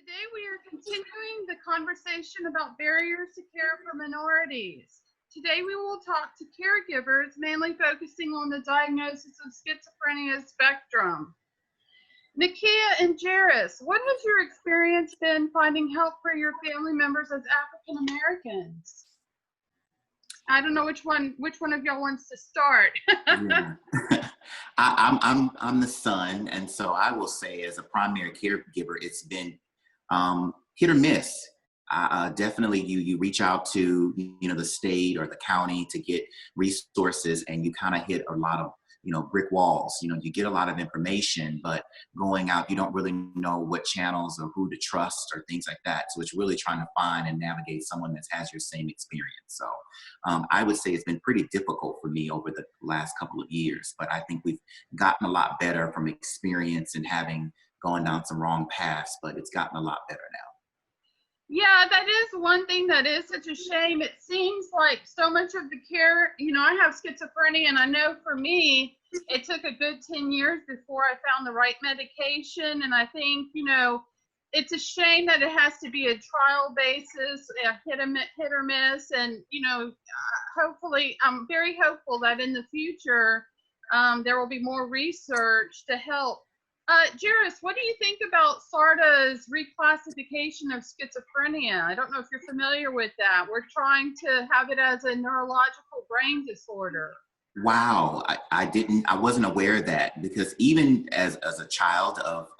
Today we are continuing the conversation about barriers to care for minorities. Today we will talk to caregivers, mainly focusing on the diagnosis of schizophrenia spectrum. Nakia and Jairus, what has your experience been finding help for your family members as African Americans? I don't know which one of y'all wants to start. Yeah. I'm the son, and so I will say, as a primary caregiver, it's been hit or miss. Definitely, you reach out to the state or the county to get resources, and you kind of hit a lot of brick walls. You get a lot of information, but going out, you don't really know what channels or who to trust or things like that. So it's really trying to find and navigate someone that has your same experience. So I would say it's been pretty difficult for me over the last couple of years, but I think we've gotten a lot better from experience and having gone down some wrong paths, but it's gotten a lot better now. Yeah, that is one thing that is such a shame. It seems like so much of the care, I have schizophrenia, and I know for me, it took a good 10 years before I found the right medication. And I think, it's a shame that it has to be a trial basis, a hit or miss. And, hopefully, I'm very hopeful that in the future, there will be more research to help. Jairus, what do you think about SARDA's reclassification of schizophrenia? I don't know if you're familiar with that. We're trying to have it as a neurological brain disorder. Wow, I wasn't aware of that, because even as a child of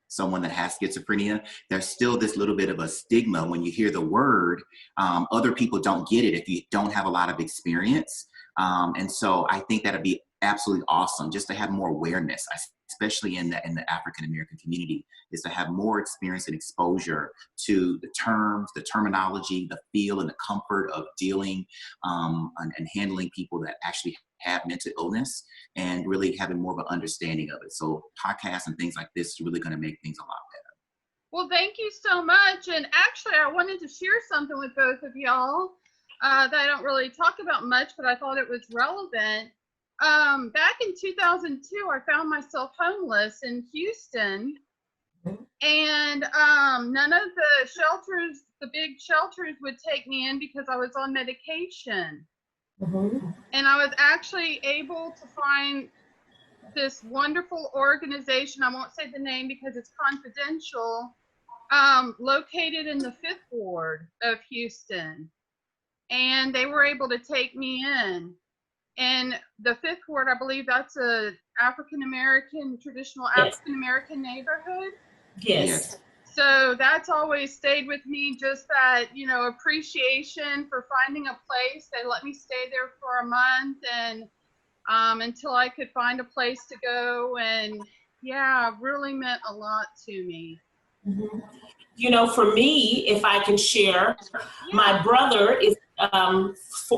someone that has schizophrenia, there's still this little bit of a stigma when you hear the word. Other people don't get it if you don't have a lot of experience. And so I think that'd be absolutely awesome just to have more awareness, especially in the African American community, is to have more experience and exposure to the terms, the terminology, the feel and the comfort of dealing and handling people that actually have mental illness, and really having more of an understanding of it. So podcasts and things like this is really going to make things a lot better. Well, thank you so much. And actually, I wanted to share something with both of y'all that I don't really talk about much, but I thought it was relevant. Back in 2002, I found myself homeless in Houston, and none of the big shelters would take me in because I was on medication. And I was actually able to find this wonderful organization, I won't say the name because it's confidential, located in the 5th Ward of Houston. And they were able to take me in. And the 5th Ward, I believe that's a traditional African-American neighborhood. Yes. So that's always stayed with me, just that, appreciation for finding a place. They let me stay there for a month, and until I could find a place to go. And yeah, really meant a lot to me. For me, if I can share, my brother is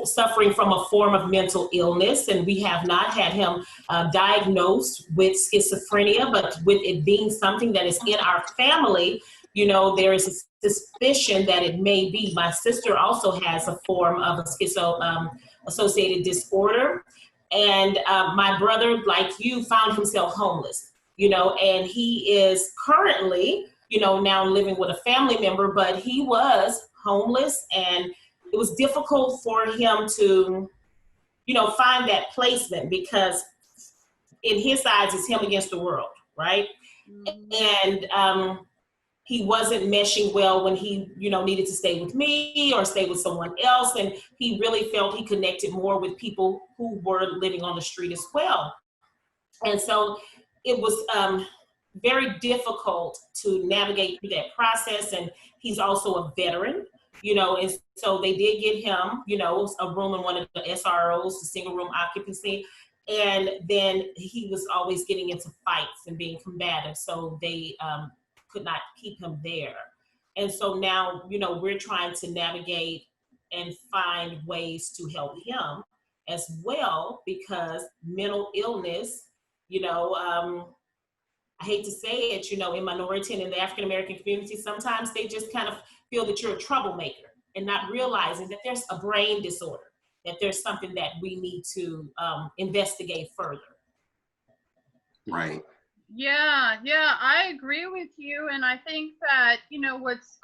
suffering from a form of mental illness, and we have not had him diagnosed with schizophrenia, but with it being something that is in our family, there is a suspicion that it may be. My sister also has a form of a schizo-associated disorder, and my brother, like you, found himself homeless, and he is currently now living with a family member, but he was homeless, and it was difficult for him to, find that placement, because in his eyes, it's him against the world, right? And he wasn't meshing well when he, needed to stay with me or stay with someone else, and he really felt he connected more with people who were living on the street as well. And so it was very difficult to navigate through that process. And he's also a veteran, and so they did get him, a room in one of the SROs, the single room occupancy. And then he was always getting into fights and being combative. So they could not keep him there. And so now, we're trying to navigate and find ways to help him as well, because mental illness, I hate to say it, in minority and in the African American community, sometimes they just kind of feel that you're a troublemaker and not realizing that there's a brain disorder, that there's something that we need to investigate further. Right. Yeah, yeah, I agree with you. And I think that, what's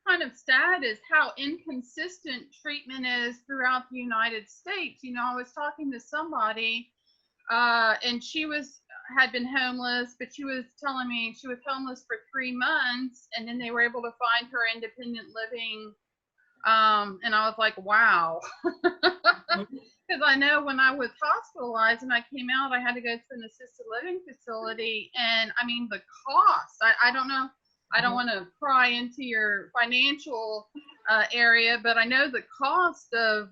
kind of sad is how inconsistent treatment is throughout the United States. I was talking to somebody, and had been homeless, but she was telling me she was homeless for 3 months, and then they were able to find her independent living. And I was like, wow. Because I know when I was hospitalized and I came out, I had to go to an assisted living facility. And I mean, the cost, I don't know, I don't want to pry into your financial area, but I know the cost of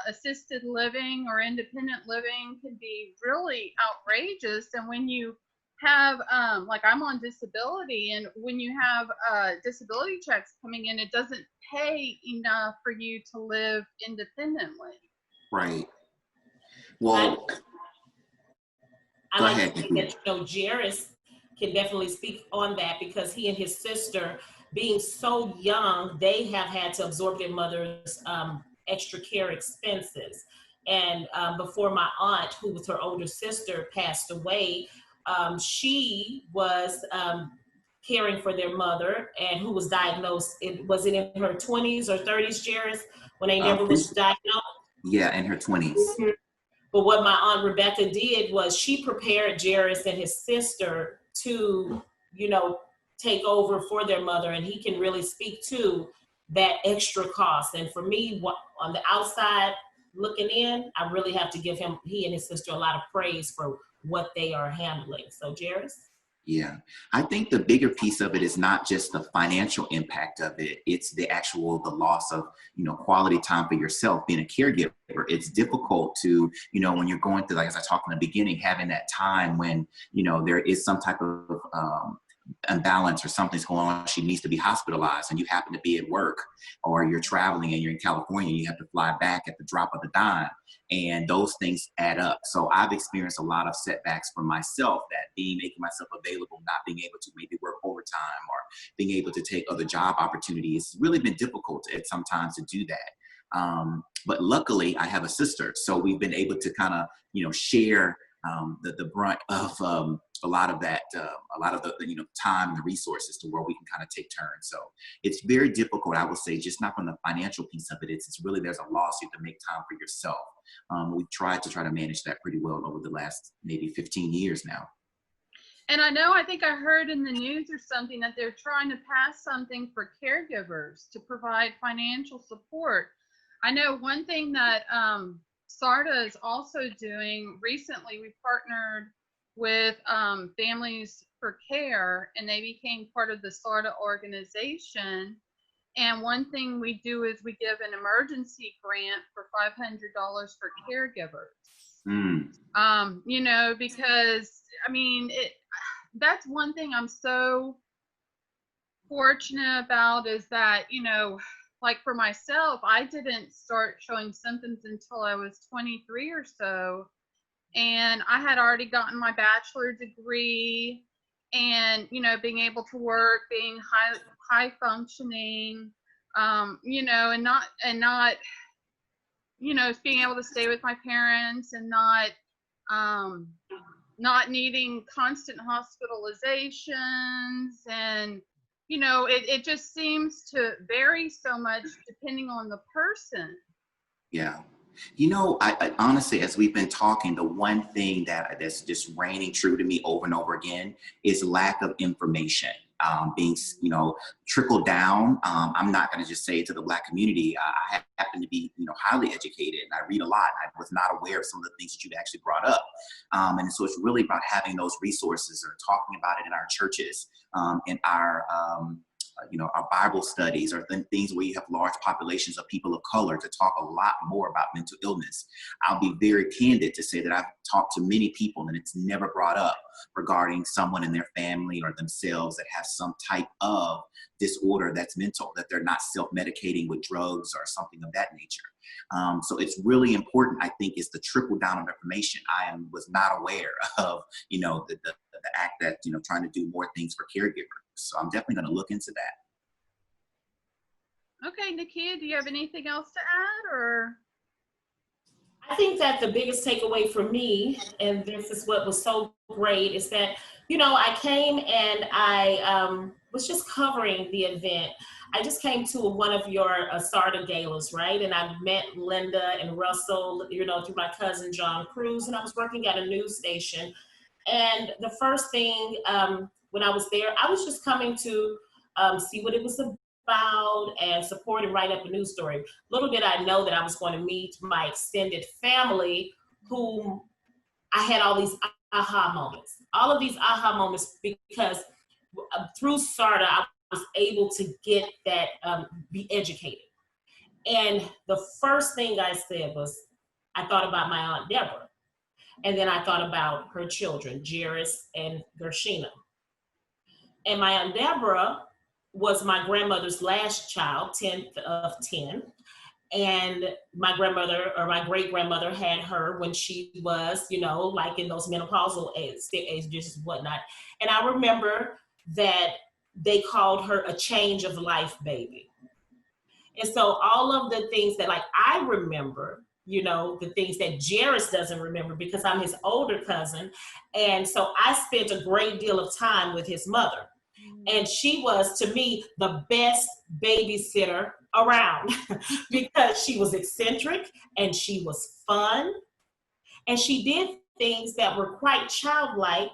assisted living or independent living can be really outrageous. And when you have, like, I'm on disability, and when you have disability checks coming in, it doesn't pay enough for you to live independently. Right. Well, I go like ahead, to think that, Jairus can definitely speak on that, because he and his sister, being so young, they have had to absorb their mother's extra care expenses. And before my aunt, who was her older sister, passed away, she was caring for their mother, and who was diagnosed, was it in her 20s or 30s, Jairus, when they never was diagnosed? Yeah, in her 20s. Mm-hmm. But what my aunt Rebecca did was she prepared Jairus and his sister to, take over for their mother. And he can really speak to that extra cost. And for me, on the outside looking in, I really have to give he and his sister, a lot of praise for what they are handling. So Jairus? Yeah, I think the bigger piece of it is not just the financial impact of it. It's the loss of, quality time for yourself, being a caregiver. It's difficult to, when you're going through, like, as I talked in the beginning, having that time when, there is some type of imbalance or something's going on, she needs to be hospitalized, and you happen to be at work, or you're traveling and you're in California, you have to fly back at the drop of a dime, and those things add up. So I've experienced a lot of setbacks for myself, that making myself available, not being able to maybe work overtime or being able to take other job opportunities. It's really been difficult at sometimes to do that. But luckily I have a sister, so we've been able to kind of, share the brunt of a lot of that, a lot of the time and the resources, to where we can kind of take turns. So it's very difficult, I would say, just not from the financial piece of it. It's really, there's a loss. You have to make time for yourself. We've tried to manage that pretty well over the last maybe 15 years now. And I think I heard in the news or something that they're trying to pass something for caregivers to provide financial support. I know one thing that SARTA is also doing. Recently, we partnered with Families for Care, and they became part of the SARTA organization. And one thing we do is we give an emergency grant for $500 for caregivers. Because I mean, that's one thing I'm so fortunate about, is that, like for myself, I didn't start showing symptoms until I was 23 or so. And I had already gotten my bachelor degree, and, being able to work, being high functioning, and not, being able to stay with my parents, and not needing constant hospitalizations. And, it just seems to vary so much depending on the person. Yeah. I honestly, as we've been talking, the one thing that's just reigning true to me over and over again is lack of information being, trickled down. I'm not going to just say it to the Black community. I happen to be, highly educated, and I read a lot. I was not aware of some of the things that you've actually brought up. And so it's really about having those resources, or talking about it in our churches, in our our Bible studies, or things where you have large populations of people of color, to talk a lot more about mental illness. I'll be very candid to say that I've talked to many people, and it's never brought up regarding someone in their family or themselves that has some type of disorder that's mental, that they're not self-medicating with drugs or something of that nature. So it's really important, I think, is the trickle down of information. I was not aware of, the act that, trying to do more things for caregivers. So I'm definitely going to look into that. Okay, Nakia, do you have anything else to add, or? I think that the biggest takeaway for me, and this is what was so great, is that I came and I was just covering the event. I just came to one of your Sarda galas, right? And I met Linda and Russell, through my cousin John Cruz, and I was working at a news station. And the first thing when I was there, I was just coming to see what it was about and support and write up a news story. Little did I know that I was going to meet my extended family, whom I had all these aha moments. All of these aha moments because through SARTA, I was able to get that, be educated. And the first thing I said was, I thought about my Aunt Deborah. And then I thought about her children, Jairus and Gershina. And my Aunt Deborah was my grandmother's last child, 10th of 10. And my grandmother or my great grandmother had her when she was, like in those menopausal ages and whatnot. And I remember that they called her a change of life baby. And so all of the things that like I remember, the things that Jairus doesn't remember because I'm his older cousin. And so I spent a great deal of time with his mother. And she was, to me, the best babysitter around because she was eccentric and she was fun. And she did things that were quite childlike,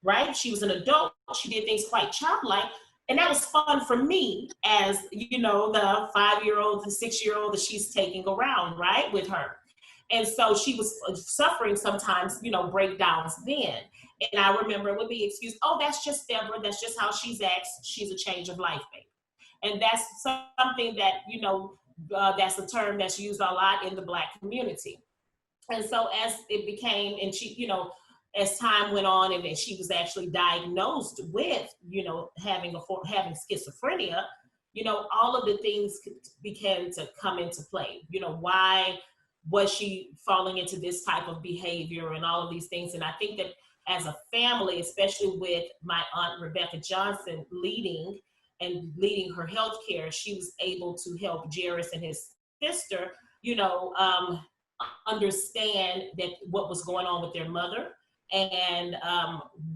right? She was an adult. She did things quite childlike. And that was fun for me as, the 5-year-old, the 6-year-old that she's taking around, right, with her. And so she was suffering sometimes, breakdowns then. And I remember it would be excused, oh, that's just Deborah. That's just how she's acts. She's a change of life baby. And that's something that, that's a term that's used a lot in the Black community. And so as it became, and she, as time went on and she was actually diagnosed with, having schizophrenia, all of the things began to come into play. Why was she falling into this type of behavior and all of these things? And I think that as a family, especially with my Aunt Rebecca Johnson leading her healthcare, she was able to help Jairus and his sister, understand that what was going on with their mother, and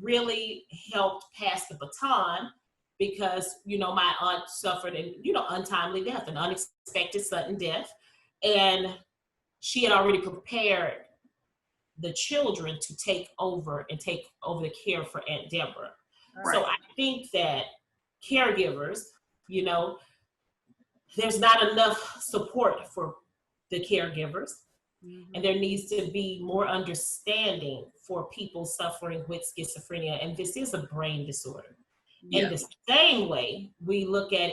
really helped pass the baton because, my aunt suffered an, untimely death, an unexpected sudden death. And she had already prepared the children to take over the care for Aunt Deborah. Right. So I think that caregivers, there's not enough support for the caregivers. Mm-hmm. And there needs to be more understanding for people suffering with schizophrenia. And this is a brain disorder. Yeah. In the same way, we look at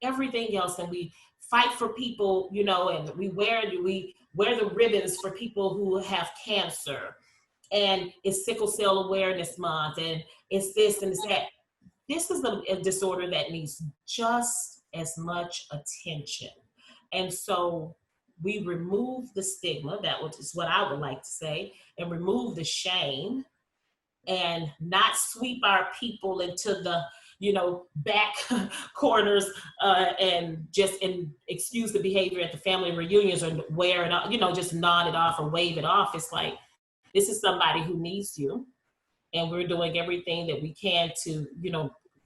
everything else and we fight for people, and we wear the ribbons for people who have cancer. And it's Sickle Cell Awareness Month, and it's this and it's that. This is a disorder that needs just as much attention. And so we remove the stigma, is what I would like to say, and remove the shame and not sweep our people into the, back corners and excuse the behavior at the family reunions or wear it off, just nod it off or wave it off. It's like, this is somebody who needs you. And we're doing everything that we can to,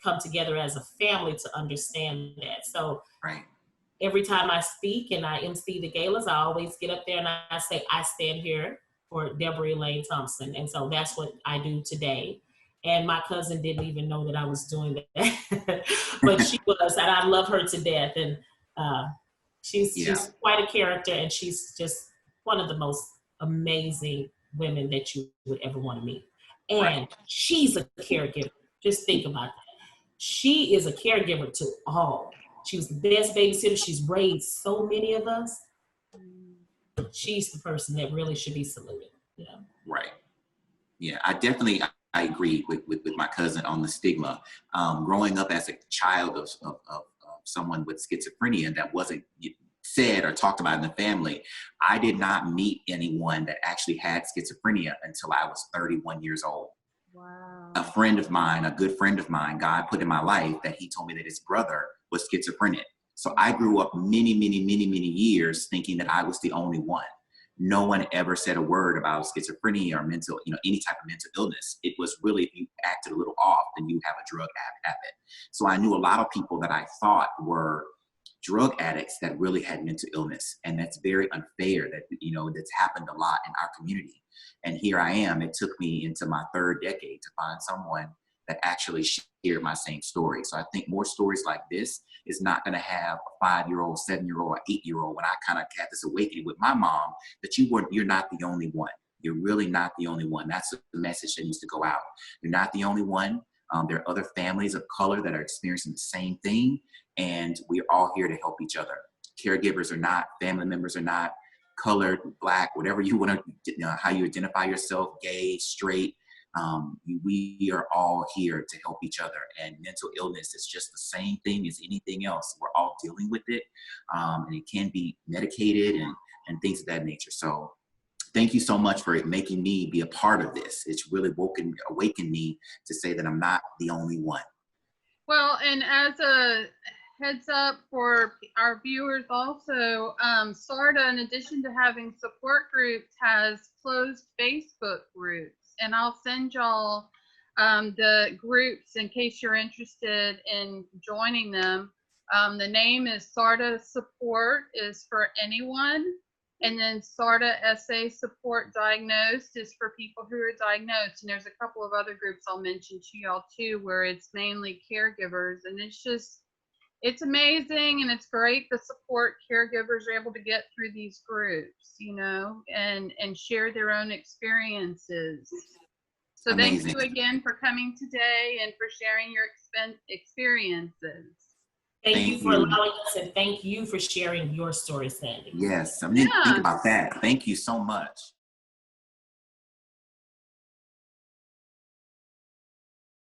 come together as a family to understand that. So right. Every time I speak and I MC the galas, I always get up there and I say, I stand here for Deborah Elaine Thompson. And so that's what I do today. And my cousin didn't even know that I was doing that, but she was, and I love her to death. And she's quite a character, and she's just one of the most amazing women that you would ever want to meet. And right. She's a caregiver. Just think about that. She is a caregiver to all. She was the best babysitter. She's raised so many of us. She's the person that really should be saluted. Yeah. Right. Yeah, I agree with my cousin on the stigma. Growing up as a child of someone with schizophrenia that wasn't said or talked about in the family, I did not meet anyone that actually had schizophrenia until I was 31 years old. Wow. A friend of mine, a good friend of mine, God put in my life that he told me that his brother was schizophrenic. So I grew up many years thinking that I was the only one. no one ever said a word about schizophrenia or mental, any type of mental illness. It was really, if you acted a little off, then you have a drug habit. So I knew a lot of people that I thought were drug addicts that really had mental illness. And that's very unfair that, that's happened a lot in our community. And here I am, it took me into my third decade to find someone that actually shared my same story. So I think more stories like this is not going to have a 5-year-old, 7-year-old, or 8-year-old. When I kind of had this awakening with my mom, that you're not the only one. You're really not the only one. That's the message that needs to go out. You're not the only one. There are other families of color that are experiencing the same thing, and we're all here to help each other. Caregivers are not, family members are not, colored, Black, whatever you want to, how you identify yourself, gay, straight. We are all here to help each other, and mental illness is just the same thing as anything else. We're all dealing with it, and it can be medicated and things of that nature. So thank you so much for making me be a part of this. It's really awakened me to say that I'm not the only one. Well, and as a heads up for our viewers also, SARTA, in addition to having support groups, has closed Facebook groups. And I'll send y'all the groups in case you're interested in joining them. The name is SARTA Support is for anyone. And then SARTA SA Support Diagnosed is for people who are diagnosed. And there's a couple of other groups I'll mention to y'all too, where it's mainly caregivers. And it's amazing, and it's great the support caregivers are able to get through these groups, and share their own experiences. So Amazing. Thank you again for coming today and for sharing your experiences. Thank you for allowing us, and thank you for sharing your story, Sandy. Yes, I mean, think about that. Thank you so much.